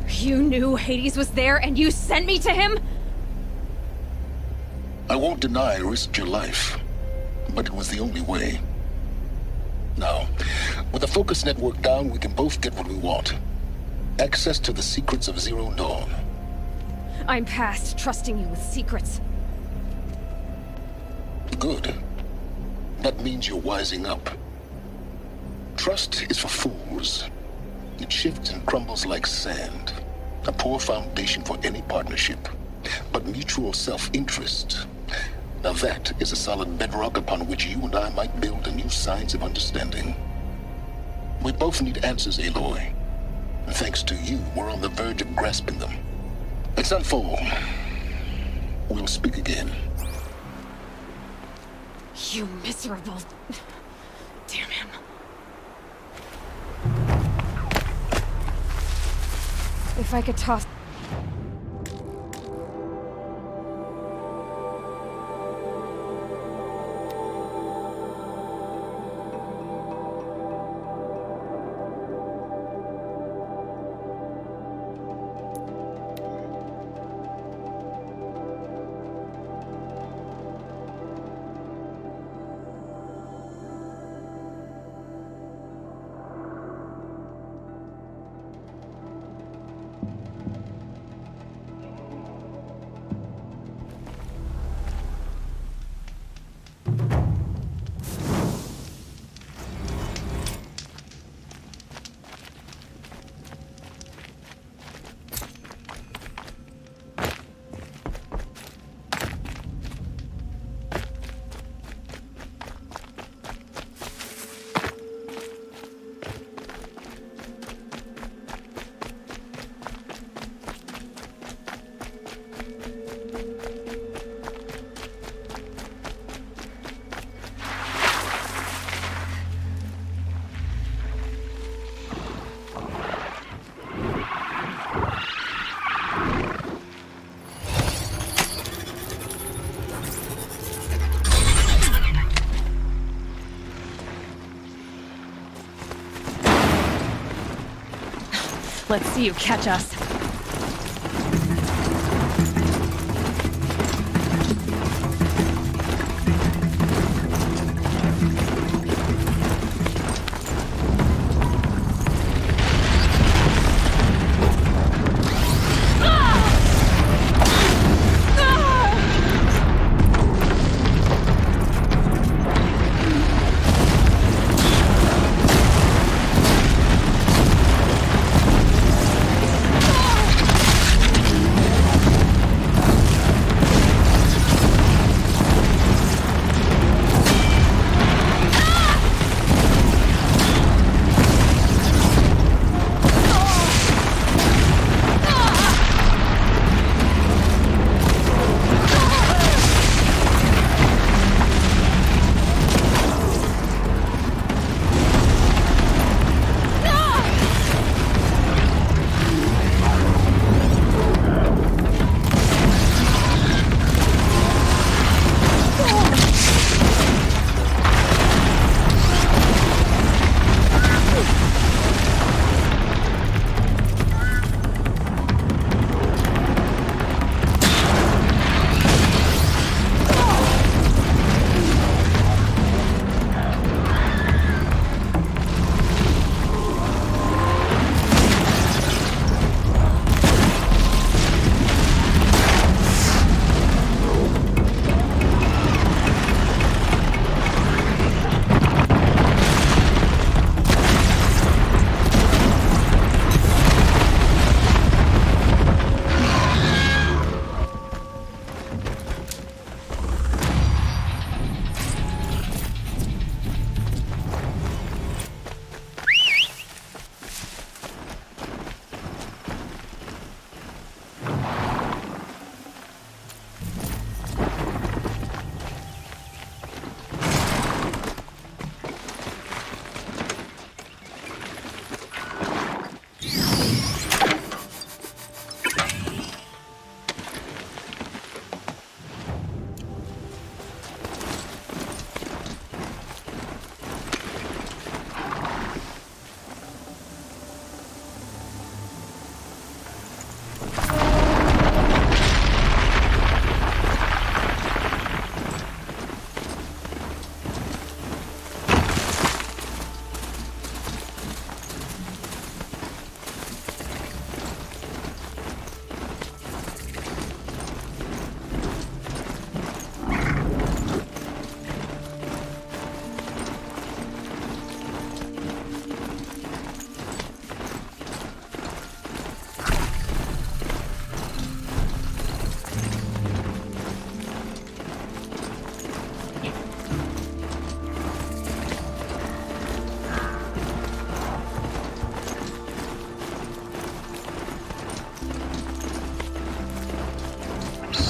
You knew Hades was there and you sent me to him? I won't deny I risked your life, but it was the only way. Now, with the focus network down, we can both get what we want. Access to the secrets of Zero Dawn. I'm past trusting you with secrets. Good. That means you're wising up. Trust is for fools. It shifts and crumbles like sand. A poor foundation for any partnership. But mutual self-interest, now that is a solid bedrock upon which you and I might build a new science of understanding. We both need answers, Aloy. And thanks to you, we're on the verge of grasping them. Let's unfold. We'll speak again. You miserable... Damn him. If I could toss... Let's see you catch us.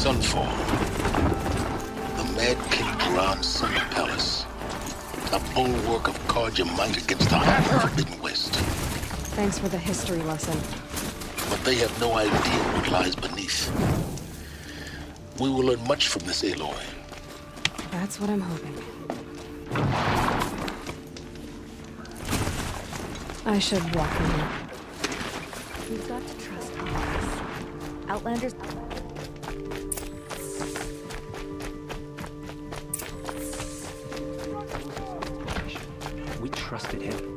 Sunfall. The Mad King Duran's Sun Palace. A bulwark of Carja might against the Forbidden West. Thanks for the history lesson. But they have no idea what lies beneath. We will learn much from this Aloy. That's what I'm hoping. I should walk in here. We've got to trust us. Outlanders. We trusted him.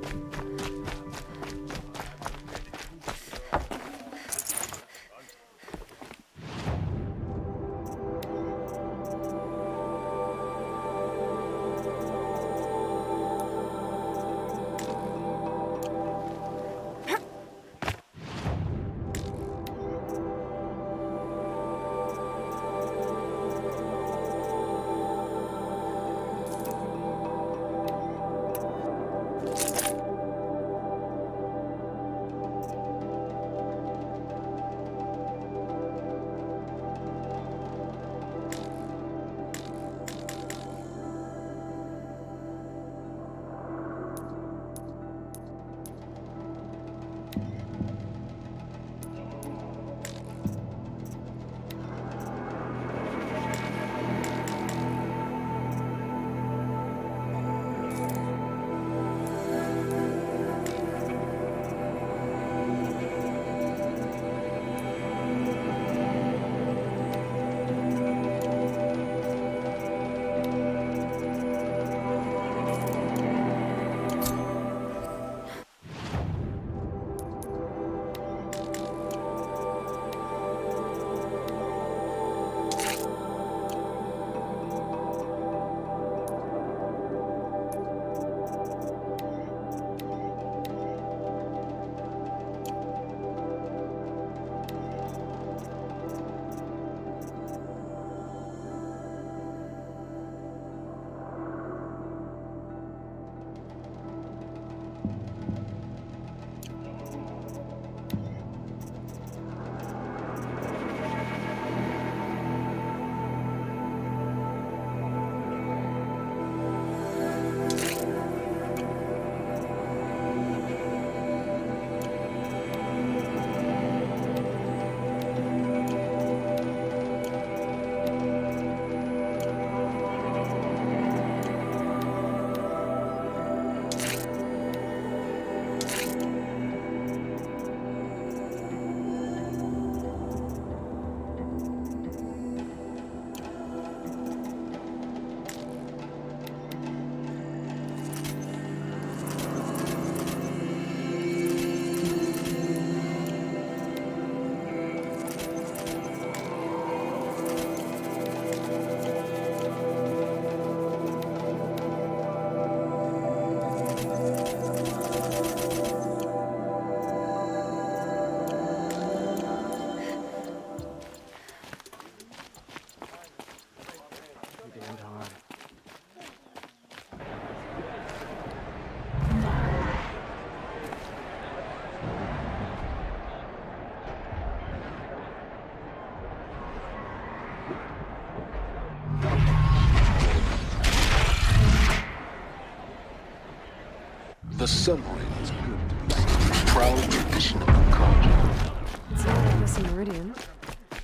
The submarine is good to be seen. Proud tradition of Carja. It's not like this in Meridian.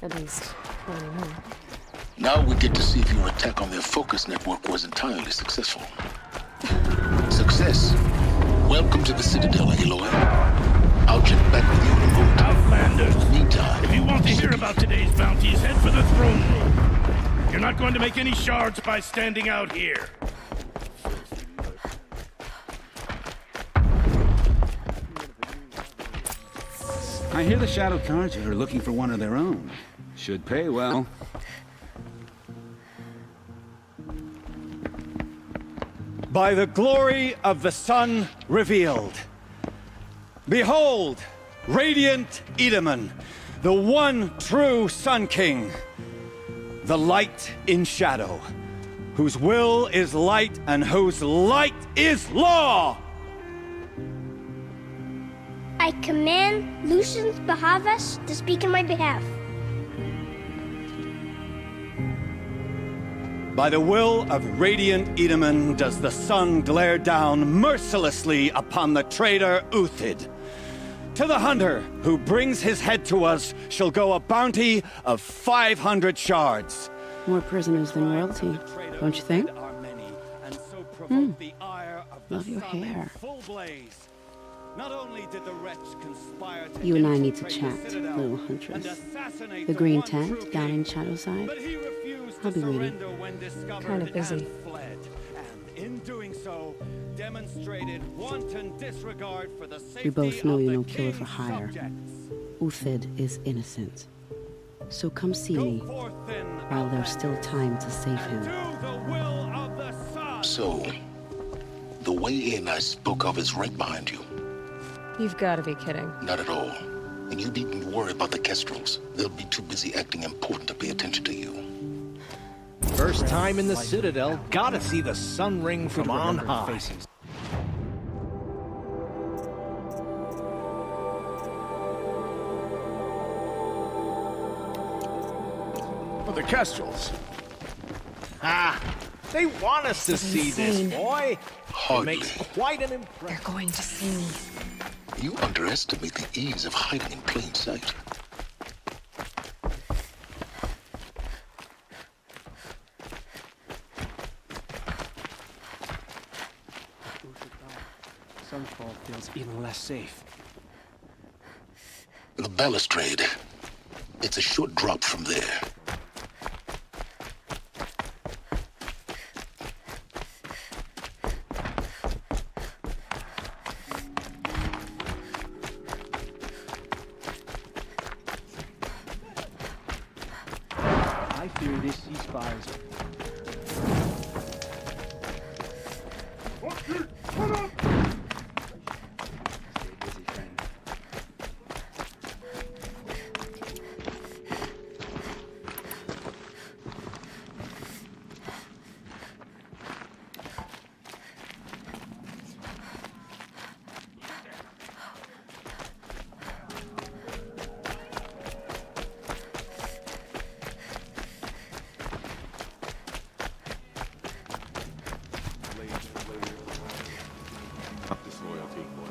At least, not anymore. Now we get to see if your attack on their focus network was entirely successful. Success. Welcome to the Citadel, Aloy. I'll check back with you in a moment. Outlanders! Meantime, if you want to hear about today's bounties, head for the throne room. You're not going to make any shards by standing out here. I hear the Shadow Carja are looking for one of their own. Should pay well. By the glory of the sun revealed. Behold, radiant 𝘼𝙗𝙘𝙗, the one true Sun King. The light in shadow, whose will is light and whose light is law! I command Lucius Bahavas to speak in my behalf. By the will of radiant 𝘼𝙗𝙗 does the sun glare down mercilessly upon the traitor 𝘼𝙗𝙗𝙤. To the hunter who brings his head to us shall go a bounty of 500 shards. More prisoners than royalty, don't you think? Love your hair. Not only did the wretch conspire to You and I need to chat, little huntress. The green tent down in Shadowside. I'll be waiting. Kind of busy. In doing so, demonstrated wanton disregard for the safety We both know of you're the no killer for king's hire. subjects. 𝘼𝙗𝙗 is innocent. So come see me while there's still time to save him. So, the way in I spoke of is right behind you. You've got to be kidding. Not at all. And you needn't worry about the Kestrels. They'll be too busy acting important to pay attention to you. First time in the Citadel, gotta see the sun ring from on high. For the Kestrels. Ah, they want us to see this, boy. Hardly. It makes quite an impression. They're going to see me. You underestimate the ease of hiding in plain sight. Sunfall feels even less safe. The balustrade. It's a short drop from there. I fear this ceasefires.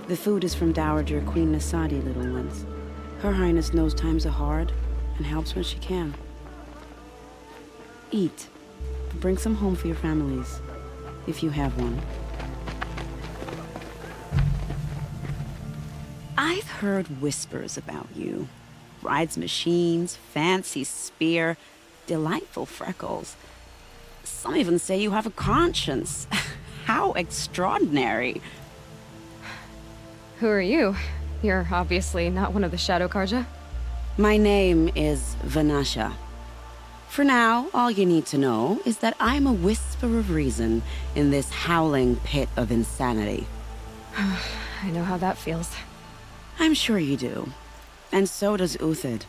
The food is from Dowager Queen Nasadi, little ones. Her Highness knows times are hard and helps when she can. Eat. Bring some home for your families, if you have one. I've heard whispers about you. Rides machines, fancy spear, delightful freckles. Some even say you have a conscience. How extraordinary. Who are you? You're obviously not one of the Shadow 𝘼𝙗𝙗. My name is Vanasha. For now, all you need to know is that I'm a whisper of reason in this howling pit of insanity. I know how that feels. I'm sure you do. And so does 𝘼𝙗𝙗.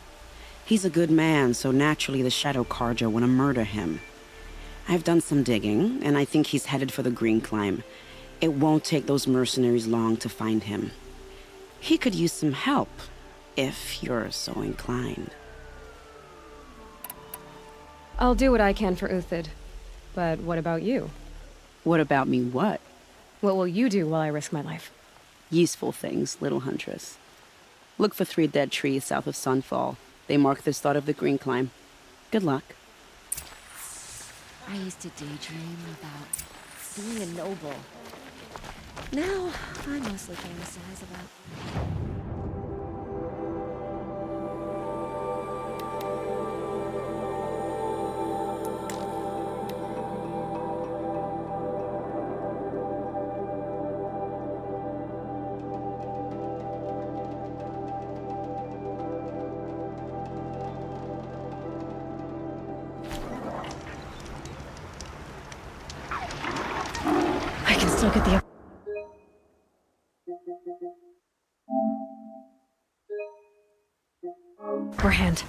He's a good man, so naturally the Shadow 𝘼𝙗𝙗 want to murder him. I've done some digging, and I think he's headed for the Green Climb. It won't take those mercenaries long to find him. He could use some help, if you're so inclined. I'll do what I can for 𝘼𝙗𝙗. But what about you? What about me what? What will you do while I risk my life? Useful things, little huntress. Look for 3 dead trees south of Sunfall. They mark the start of the Green Climb. Good luck. I used to daydream about being a noble. Now, I mostly fantasize about... I can still get the... Forehand.